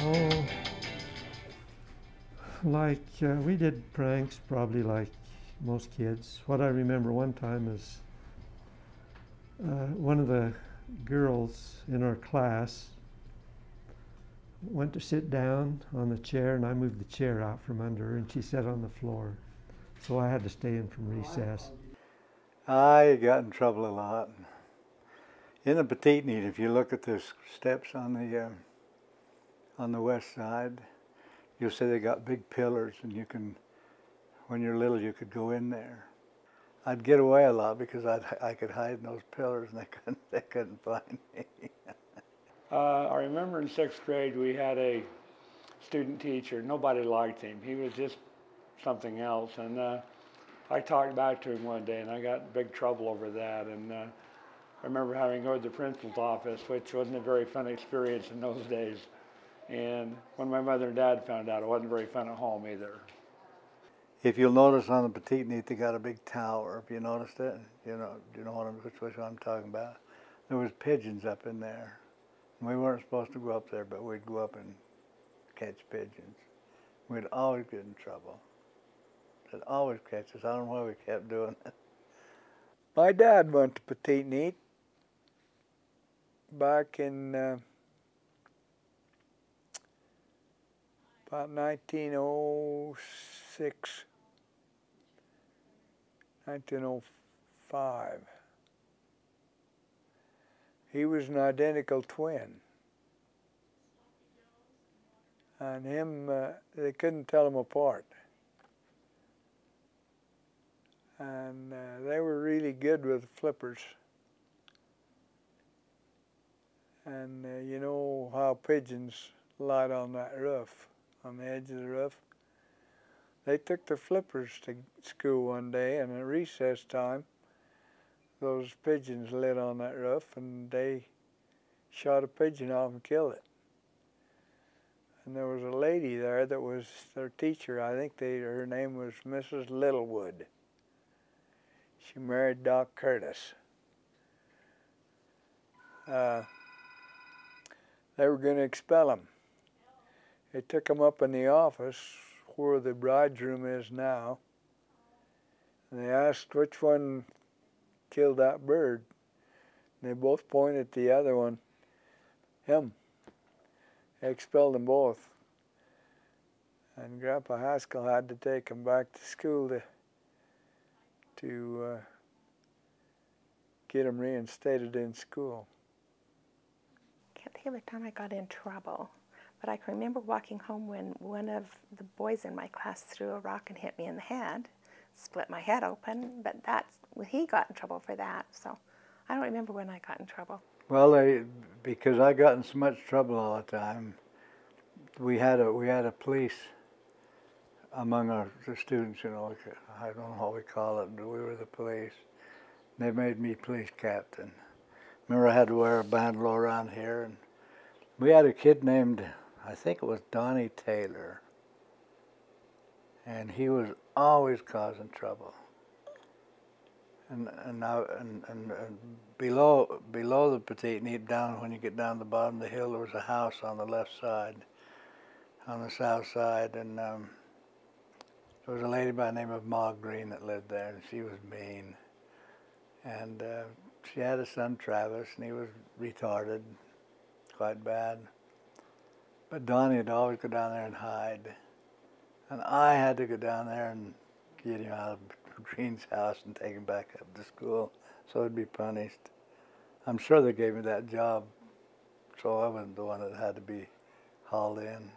Oh, like we did pranks probably like most kids. What I remember one time is one of the girls in our class went to sit down on the chair, and I moved the chair out from under her, and she sat on the floor. So I had to stay in from recess. I got in trouble a lot. In the Peteetneet, if you look at the steps on the west side, you'll see they got big pillars, and you can, when you're little, you could go in there. I'd get away a lot because I could hide in those pillars, and they couldn't find me. I remember in 6th grade we had a student teacher. Nobody liked him. He was just something else. And I talked back to him one day, and I got in big trouble over that. And I remember having to go to the principal's office, which wasn't a very fun experience in those days. And when my mother and dad found out, it wasn't very fun at home either. If you'll notice on the Peteetneet, they got a big tower. If you noticed it, you know which one I'm talking about. There was pigeons up in there. We weren't supposed to go up there, but we'd go up and catch pigeons. We'd always get in trouble. They'd always catch us. I don't know why we kept doing it. My dad went to Peteetneet back in about 1906, 1905. He was an identical twin. And him, they couldn't tell them apart. And they were really good with flippers. And you know how pigeons light on that roof, on the edge of the roof. They took the flippers to school one day, and at recess time, those pigeons lit on that roof, and they shot a pigeon off and killed it. And there was a lady there that was their teacher. I think her name was Mrs. Littlewood. She married Doc Curtis. They were going to expel him. They took him up in the office where the bride's room is now, and they asked which one killed that bird. And they both pointed at the other one, him. They expelled them both. And Grandpa Haskell had to take him back to school to get him reinstated in school. Can't think of the time I got in trouble, but I can remember walking home when one of the boys in my class threw a rock and hit me in the head, split my head open, but he got in trouble for that, so I don't remember when I got in trouble. Well, because I got in so much trouble all the time, we had a police among the students, you know. I don't know what we call it, but we were the police. They made me police captain. Remember, I had to wear a bandolier around here, and we had a kid named, I think it was Donnie Taylor, and he was always causing trouble. And below the Peteetneet, down when you get down the bottom of the hill, there was a house on the left side, on the south side, and there was a lady by the name of Ma Green that lived there, and she was mean. And she had a son, Travis, and he was retarded, quite bad. But Donnie would always go down there and hide. And I had to go down there and get him out of Green's house and take him back up to school so he'd be punished. I'm sure they gave me that job so I wasn't the one that had to be hauled in.